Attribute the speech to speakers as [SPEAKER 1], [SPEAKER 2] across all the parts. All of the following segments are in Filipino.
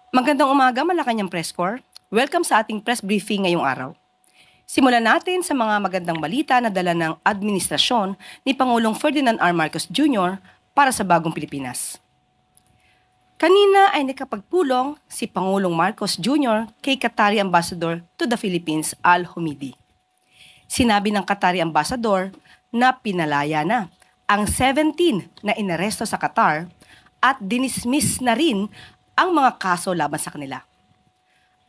[SPEAKER 1] Magandang umaga, Malacanang Press Corps. Welcome sa ating press briefing ngayong araw. Simulan natin sa mga magandang balita na dala ng administrasyon ni Pangulong Ferdinand R. Marcos Jr. para sa bagong Pilipinas. Kanina ay nakapagpulong si Pangulong Marcos Jr. kay Qatari Ambassador to the Philippines, Al Humidi. Sinabi ng Qatari Ambassador na pinalaya na ang 17 na inaresto sa Qatar at dinismiss na rin ang mga kaso laban sa kanila.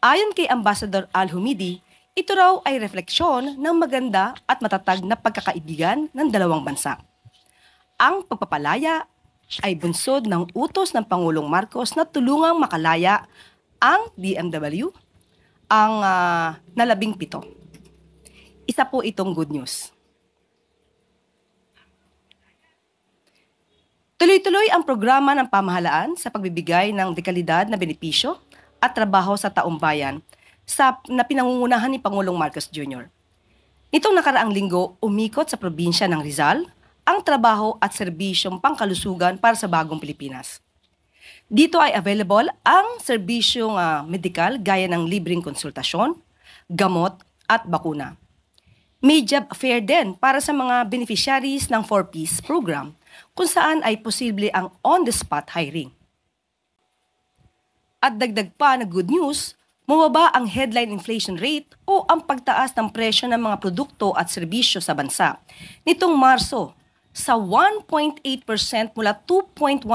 [SPEAKER 1] Ayon kay Ambassador Al Humidi, ito raw ay refleksyon ng maganda at matatag na pagkakaibigan ng dalawang bansa. Ang pagpapalaya ay bunsod ng utos ng Pangulong Marcos na tulungang makalaya ang DMW, ang na-17. Isa po itong good news. Tuloy-tuloy ang programa ng pamahalaan sa pagbibigay ng dekalidad na benepisyo at trabaho sa taong bayan na pinangungunahan ni Pangulong Marcos Jr. Nitong nakaraang linggo, umikot sa probinsya ng Rizal ang trabaho at serbisyong pangkalusugan para sa bagong Pilipinas. Dito ay available ang serbisyong medikal gaya ng libreng konsultasyon, gamot at bakuna. May job fair din para sa mga beneficiaries ng 4Ps program kung saan ay posible ang on-the-spot hiring. At dagdag pa na good news, bumaba ang headline inflation rate o ang pagtaas ng presyo ng mga produkto at serbisyo sa bansa nitong Marso sa 1.8% mula 2.1%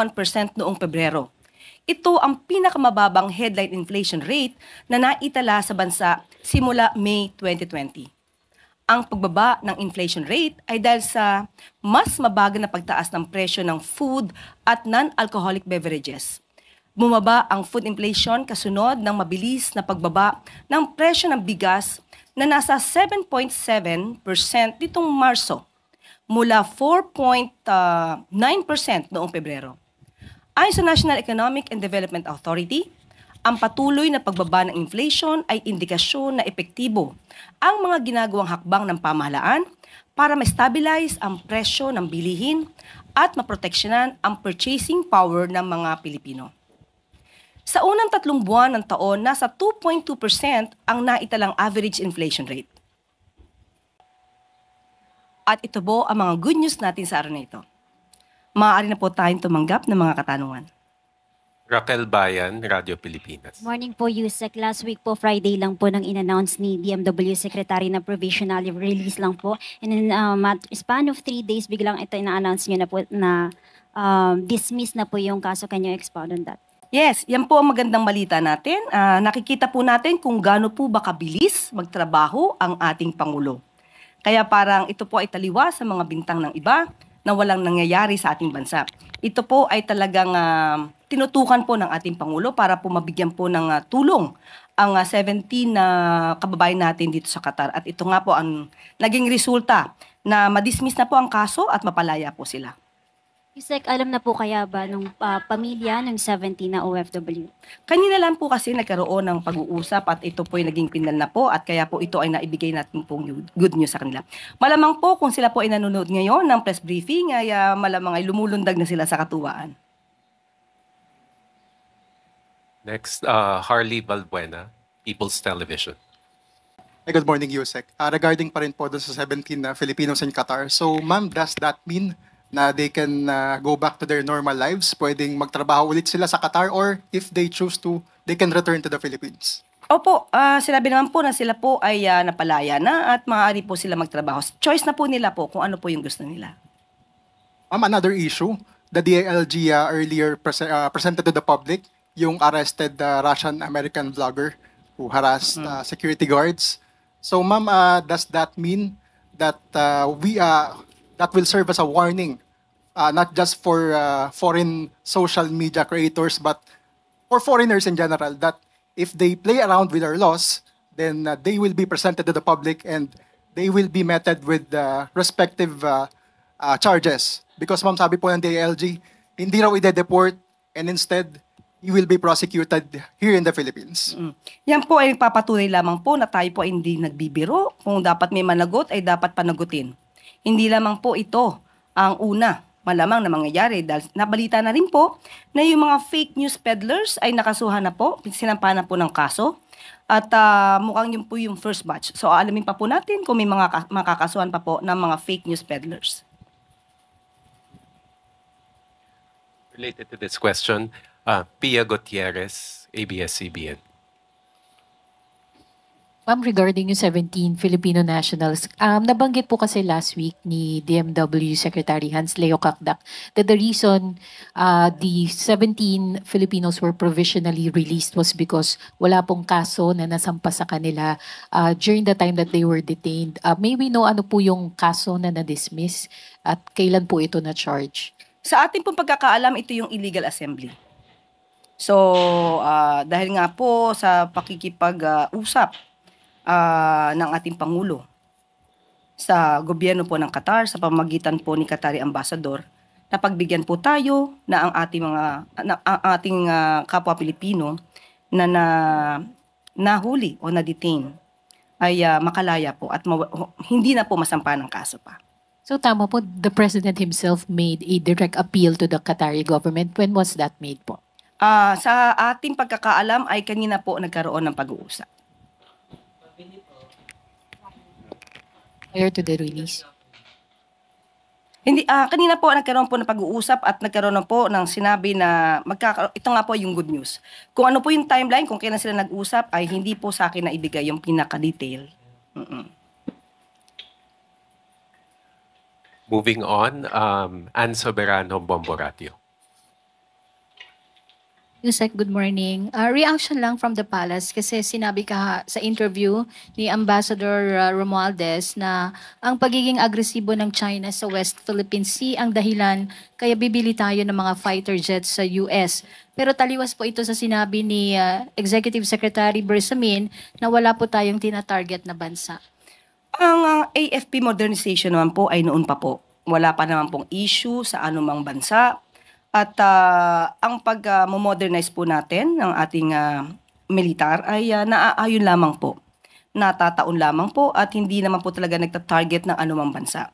[SPEAKER 1] noong Pebrero. Ito ang pinakamababang headline inflation rate na naitala sa bansa simula May 2020. Ang pagbaba ng inflation rate ay dahil sa mas mabagal na pagtaas ng presyo ng food at non-alcoholic beverages. Bumaba ang food inflation kasunod ng mabilis na pagbaba ng presyo ng bigas na nasa 7.7% nitong Marso mula 4.9% noong Pebrero. Ayon sa National Economic and Development Authority, ang patuloy na pagbaba ng inflation ay indikasyon na epektibo ang mga ginagawang hakbang ng pamahalaan para ma-stabilize ang presyo ng bilihin at maproteksyonan ang purchasing power ng mga Pilipino. Sa unang 3 buwan ng taon, nasa 2.2% ang naitalang average inflation rate. At ito po ang mga good news natin sa araw na ito. Maaari na po tayong tumanggap ng mga katanungan.
[SPEAKER 2] Raquel Bayan, Radio Pilipinas.
[SPEAKER 3] Morning po, Yusek. Last week po, Friday lang po nang in-announce ni DMW Secretary na provisionally release lang po. And in span of 3 days, biglang ito ina-announce nyo na po na dismiss na po yung kaso. Can you expound on that?
[SPEAKER 1] Yes, yan po ang magandang balita natin. Nakikita po natin kung gaano po ba kabilis magtrabaho ang ating Pangulo. Kaya parang ito po ay taliwa sa mga bintang ng iba na walang nangyayari sa ating bansa. Ito po ay talagang tinutukan po ng ating Pangulo para po mabigyan po ng tulong ang 17 na kababayan natin dito sa Qatar. At ito nga po ang naging resulta na madismiss na po ang kaso at mapalaya po sila.
[SPEAKER 3] Yusek, alam na po kaya ba nung pamilya ng 17 na OFW?
[SPEAKER 1] Kanina lang po kasi nagkaroon ng pag-uusap at ito po ay naging pinal na po at kaya po ito ay naibigay natin pong good news sa kanila. Malamang po kung sila po ay nanonood ngayon ng press briefing ay malamang ay lumulundag na sila sa katuwaan.
[SPEAKER 2] Next, Harley Balbuena, People's Television.
[SPEAKER 4] Hey, good morning, Yusek. Regarding pa rin po doon sa 17 na Filipinos in Qatar. So, ma'am, does that mean na they can go back to their normal lives? Pwedeng magtrabaho ulit sila sa Qatar or if they choose to, they can return to the Philippines?
[SPEAKER 1] Opo, sinabi naman po na sila po ay napalaya na at maaari po sila magtrabaho. Choice na po nila po kung ano po yung gusto nila.
[SPEAKER 4] Another issue, the DILG earlier presented to the public yung arrested Russian-American vlogger who harassed security guards. So, ma'am, does that mean that that will serve as a warning, not just for foreign social media creators, but for foreigners in general, that if they play around with our laws, then they will be presented to the public and they will be meted with respective charges. Because ma'am, sabi po ng DILG, hindi raw ide-deport and instead, you will be prosecuted here in the Philippines.
[SPEAKER 1] Yan po ay papatunay lamang po na tayo po ay hindi nagbibiro. Kung dapat may managot, ay dapat panagutin. Hindi lamang po ito ang una malamang na mangyayari dahil nabalita na rin po na yung mga fake news peddlers ay nakasuhan na po, sinampahan na po ng kaso at mukhang yun po yung first batch. So alamin pa po natin kung may mga makakasuhan pa po ng mga fake news peddlers.
[SPEAKER 2] Related to this question, Pia Gutierrez, ABS-CBN.
[SPEAKER 5] Ma'am, regarding yung 17 Filipino nationals, nabanggit po kasi last week ni DMW Secretary Hans Leo Kakdak that the reason the 17 Filipinos were provisionally released was because wala pong kaso na nasampa sa kanila during the time that they were detained. May we know ano po yung kaso na na-dismiss at kailan po ito na-charge?
[SPEAKER 1] Sa ating pong pagkakaalam, ito yung illegal assembly. So, dahil nga po sa pakikipag-usap ng ating Pangulo sa gobyerno po ng Qatar sa pamamagitan po ni Qatari Ambassador, napagbigyan po tayo na ang ating kapwa Pilipino na nahuli o na-detain ay makalaya po at hindi na po masampa ng kaso pa.
[SPEAKER 5] So tama po, the President himself made a direct appeal to the Qatari government. When was that made po?
[SPEAKER 1] Sa ating pagkakaalam ay kanina po nagkaroon ng pag-uusap.
[SPEAKER 5] Prior to the release?
[SPEAKER 1] Hindi, kanina po nagkaroon po ng pag-uusap at nagkaroon na po ng sinabi na ito nga po yung good news. Kung ano po yung timeline, kung kailan sila nag-usap, ay hindi po sa akin na ibigay yung pinaka-detail.
[SPEAKER 2] Moving on, Ann Soberano, Bomboratio.
[SPEAKER 6] Yusek, good morning. Reaction lang from the palace kasi sinabi ka sa interview ni Ambassador Romualdez na ang pagiging agresibo ng China sa West Philippine Sea ang dahilan kaya bibili tayo ng mga fighter jets sa US. Pero taliwas po ito sa sinabi ni Executive Secretary Bersamin na wala po tayong tinatarget na bansa.
[SPEAKER 1] Ang AFP modernization naman po ay noon pa po. Wala pa naman pong issue sa anumang bansa. At ang pag-modernize po natin ng ating militar ay naaayon lamang po. Natataon lamang po at hindi naman po talaga nagta-target ng anumang bansa.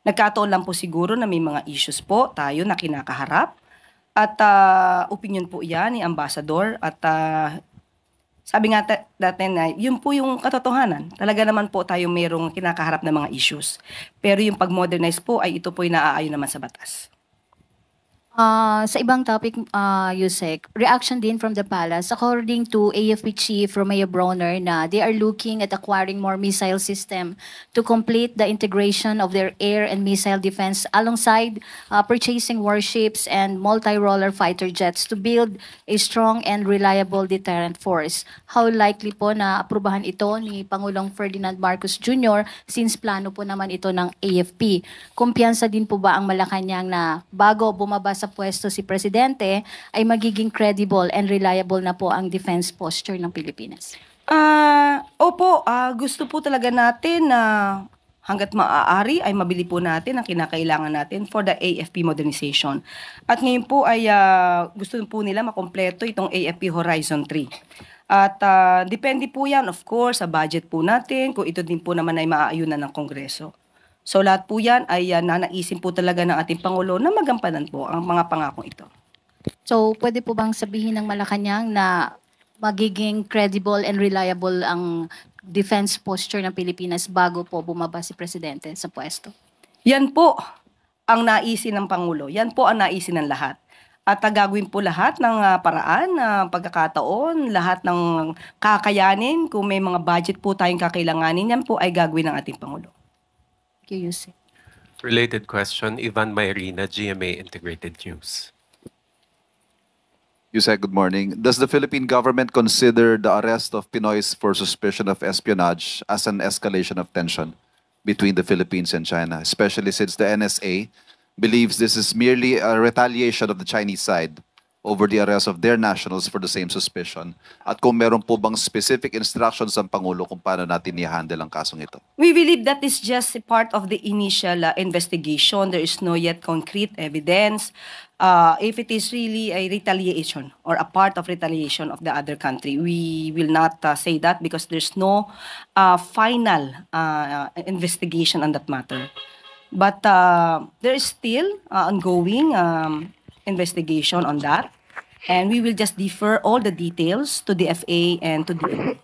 [SPEAKER 1] Nagkataon lang po siguro na may mga issues po tayo na kinakaharap. At opinion po yan ni Ambassador. At sabi nga natin na yun po yung katotohanan. Talaga naman po tayo mayroong kinakaharap na mga issues. Pero yung pag-modernize po ay ito po yung naaayon naman sa batas.
[SPEAKER 6] Sa ibang topic, Yusek, reaction din from the palace. According to AFP Chief Romeo Bronner na they are looking at acquiring more missile system to complete the integration of their air and missile defense alongside purchasing warships and multi-roller fighter jets to build a strong and reliable deterrent force. How likely po na aprubahan ito ni Pangulong Ferdinand Marcos Jr. since plano po naman ito ng AFP? Kumpiyansa din po ba ang Malacanang na bago bumaba sa pwesto si Presidente ay magiging credible and reliable na po ang defense posture ng Pilipinas?
[SPEAKER 1] Opo, gusto po talaga natin na hanggat maaari ay mabili po natin ang kinakailangan natin for the AFP modernization. At ngayon po ay gusto po nila makompleto itong AFP Horizon 3. At depende po yan, of course, sa budget po natin, kung ito din po naman ay maaayunan ng Kongreso. So lahat po yan ay nanaisin po talaga ng ating Pangulo na magampanan po ang mga pangakong ito.
[SPEAKER 6] So pwede po bang sabihin ng Malacanang na magiging credible and reliable ang defense posture ng Pilipinas bago po bumaba si Presidente sa pwesto?
[SPEAKER 1] Yan po ang naisin ng Pangulo. Yan po ang naisin ng lahat. At gagawin po lahat ng paraan, pagkakataon, lahat ng kakayanin, kung may mga budget po tayong kakailanganin, yan po ay gagawin ng ating Pangulo.
[SPEAKER 6] Thank you, Yusek.
[SPEAKER 2] Related question, Ivan Mayrina, GMA Integrated News.
[SPEAKER 7] Yusek, good morning. Does the Philippine government consider the arrest of Pinoys for suspicion of espionage as an escalation of tension between the Philippines and China, especially since the NSA believes this is merely a retaliation of the Chinese side over the arrest of their nationals for the same suspicion? At kung meron po bang specific instructions ng Pangulo kung paano natin i-handle ang kasong ito?
[SPEAKER 1] We believe that is just a part of the initial investigation. There is no yet concrete evidence. If it is really a retaliation or a part of retaliation of the other country, we will not say that because there's no final investigation on that matter. But there is still ongoing investigation on that. And we will just defer all the details to the FA and to the...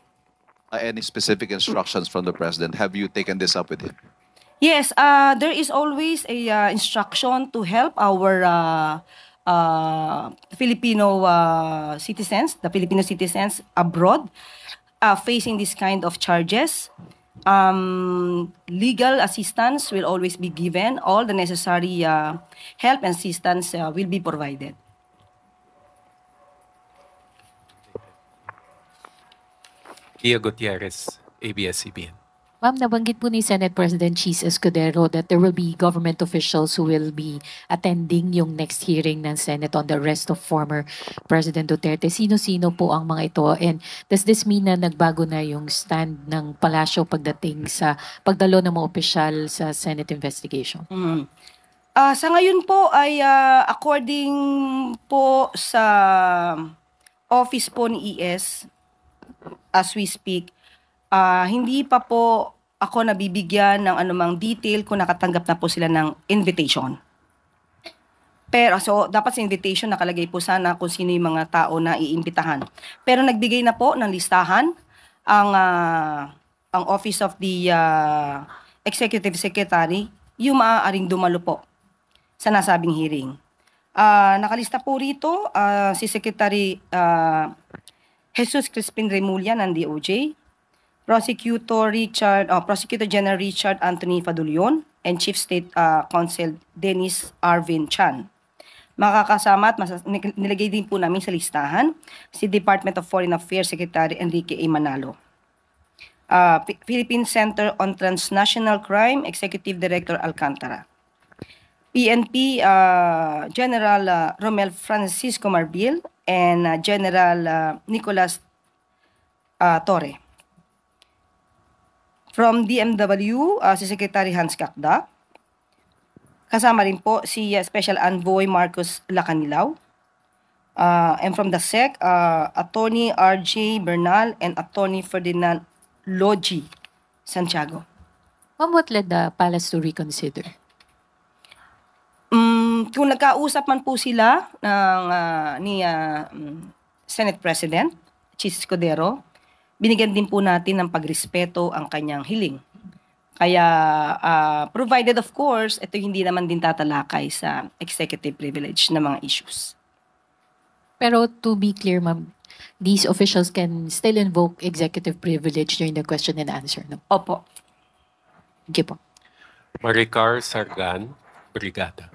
[SPEAKER 7] Any specific instructions from the president? Have you taken this up with him?
[SPEAKER 1] Yes, there is always a instruction to help our Filipino citizens, the Filipino citizens abroad, facing this kind of charges. Legal assistance will always be given. All the necessary help and assistance will be provided.
[SPEAKER 2] Pia Gutierrez, ABS-CBN.
[SPEAKER 5] Ma'am, nabanggit po ni Senate President Cheese Escudero that there will be government officials who will be attending yung next hearing ng Senate on the arrest of former President Duterte. Sino-sino po ang mga ito? And does this mean na nagbago na yung stand ng palasyo pagdating sa pagdalo ng mga opisyal sa Senate investigation?
[SPEAKER 1] Sa ngayon po ay according po sa office po ni ES, as we speak, hindi pa po ako nabibigyan ng anumang detail kung nakatanggap na po sila ng invitation. Pero so dapat sa invitation nakalagay po sana kung sino yung mga tao na iimbitahan. Pero nagbigay na po ng listahan ang Office of the Executive Secretary yung maaaring dumalo po sa nasabing hearing. Nakalista po rito si Secretary Jesus Crispin Remulla ng DOJ, Prosecutor General Richard Anthony Fadulion, and Chief State Counsel Dennis Arvin Chan. Makakasama at nilagay din po namin sa listahan si Department of Foreign Affairs Secretary Enrique A. Manalo. Philippine Center on Transnational Crime Executive Director Alcantara. PNP General Romel Francisco Marbil and General Nicolas Torre. From DMW, si Secretary Hans Kakda. Kasama rin po si Special Envoy Marcos Lacanilaw. And from the SEC, Attorney R.J. Bernal and Attorney Ferdinand Logi Santiago.
[SPEAKER 5] Ma'am, what led the palace to reconsider?
[SPEAKER 1] Kung nagkausap man po sila ni Senate President Cheese Escudero, binigyan din po natin ng pagrespeto ang kanyang hiling. Kaya, provided of course, ito hindi naman din tatalakay sa executive privilege na mga issues.
[SPEAKER 5] Pero to be clear, ma'am, these officials can still invoke executive privilege during the question and answer, no?
[SPEAKER 1] Opo.
[SPEAKER 5] Thank you po.
[SPEAKER 2] Maricar Sargan, Brigada.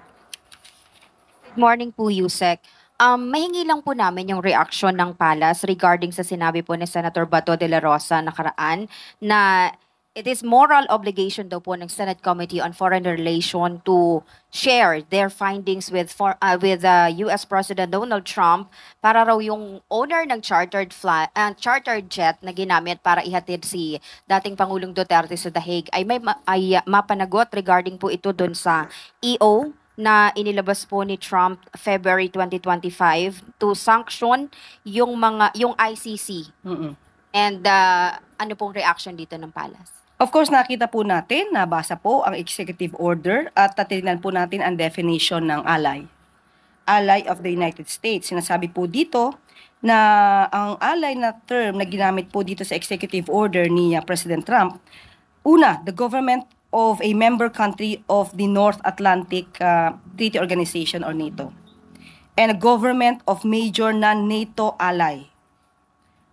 [SPEAKER 8] Good morning po, Yusek. Mahingi lang po namin yung reaction ng Palace regarding sa sinabi po ni Senator Bato de la Rosa nakaraan na it is moral obligation daw po ng Senate Committee on Foreign Relations to share their findings with US President Donald Trump para raw yung owner ng chartered jet na ginamit para ihatid si dating Pangulong Duterte sa The Hague ay mapanagot regarding po ito doon sa EO na inilabas po ni Trump February 2025 to sanction yung ICC. And ano pong reaction dito ng Palace?
[SPEAKER 1] Of course, nakita po natin, nabasa po ang executive order at tatignan po natin ang definition ng ally. Ally of the United States. Sinasabi po dito na ang ally na term na ginamit po dito sa executive order ni President Trump, una, the government of a member country of the North Atlantic Treaty Organization or NATO, and a government of major non-NATO ally,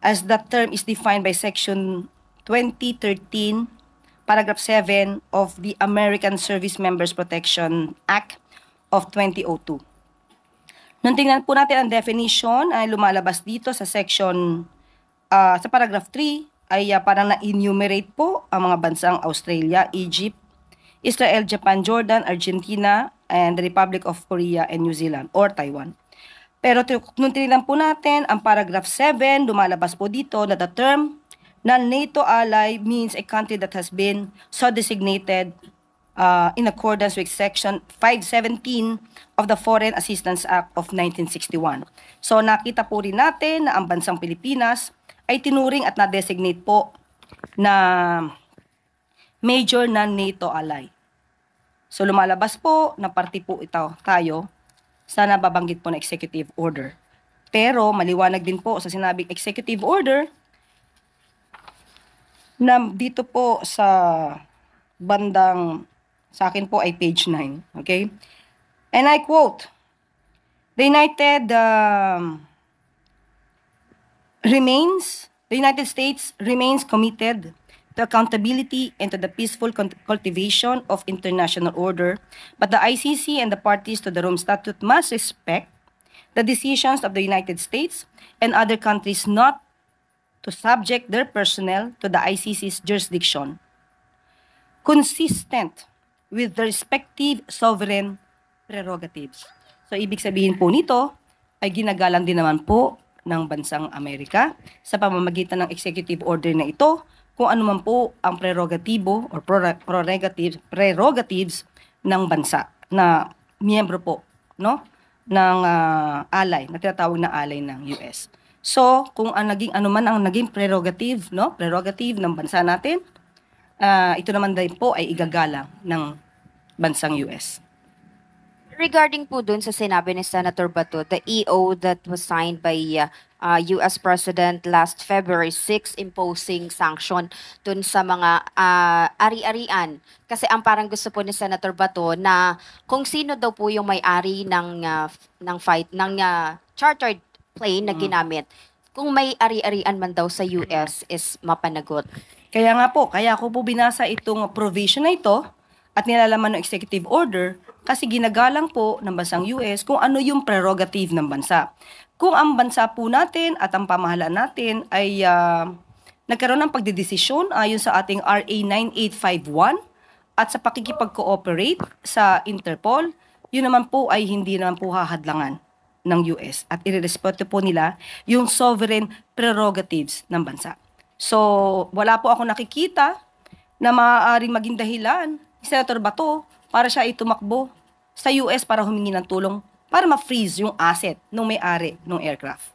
[SPEAKER 1] as that term is defined by Section 2013, Paragraph 7 of the American Service Members Protection Act of 2002. Nung tingnan po natin ang definition, ay lumalabas dito sa section, sa paragraph 3, ay parang na-enumerate po ang mga bansang Australia, Egypt, Israel, Japan, Jordan, Argentina, and the Republic of Korea and New Zealand or Taiwan. Pero nung tinignan po natin, ang paragraph 7, lumalabas po dito na the term non-NATO ally means a country that has been so designated in accordance with Section 517 of the Foreign Assistance Act of 1961. So nakita po rin natin na ang bansang Pilipinas ay tinuring at na-designate po na major non-NATO ally. So lumalabas po na party po tayo sa nababanggit po na executive order. Pero maliwanag din po sa sinabing executive order na dito po sa bandang, sa akin po ay page 9. Okay? And I quote, the United States remains committed to accountability and to the peaceful cultivation of international order, but the ICC and the parties to the Rome Statute must respect the decisions of the United States and other countries not to subject their personnel to the ICC's jurisdiction, consistent with the respective sovereign prerogatives. So, ibig sabihin po nito ay ginagalang din naman po ng bansang Amerika sa pamamagitan ng executive order na ito kung ano man po ang prerogatibo or prerogatives ng bansa na miyembro po, no, ng ally, na tinatawag na ally ng US. So, kung ano man ang naging prerogative, no, prerogative ng bansa natin, ito naman din po ay igagalang ng bansang US.
[SPEAKER 8] Regarding po dun sa sinabi ni Senator Bato, the EO that was signed by US President last February 6 imposing sanction dun sa mga ari-arian. Kasi ang parang gusto po ni Senator Bato na kung sino daw po yung may-ari ng chartered plane na ginamit, kung may ari-arian man daw sa US is mapanagot.
[SPEAKER 1] Kaya nga po, kaya ko po binasa itong provision na ito at nilalaman ng executive order kasi ginagalang po ng bansang US kung ano yung prerogative ng bansa. Kung ang bansa po natin at ang pamahalaan natin ay nagkaroon ng pagdedesisyon ayon sa ating RA 9851 at sa pakikipag-cooperate sa Interpol, yun naman po ay hindi naman po hahadlangan ng US at irerespeto po nila yung sovereign prerogatives ng bansa. So, wala po ako nakikita na maaaring maging dahilan ni Senator Bato para siya ay tumakbo sa US para humingi ng tulong para ma-freeze yung asset ng may-ari ng aircraft.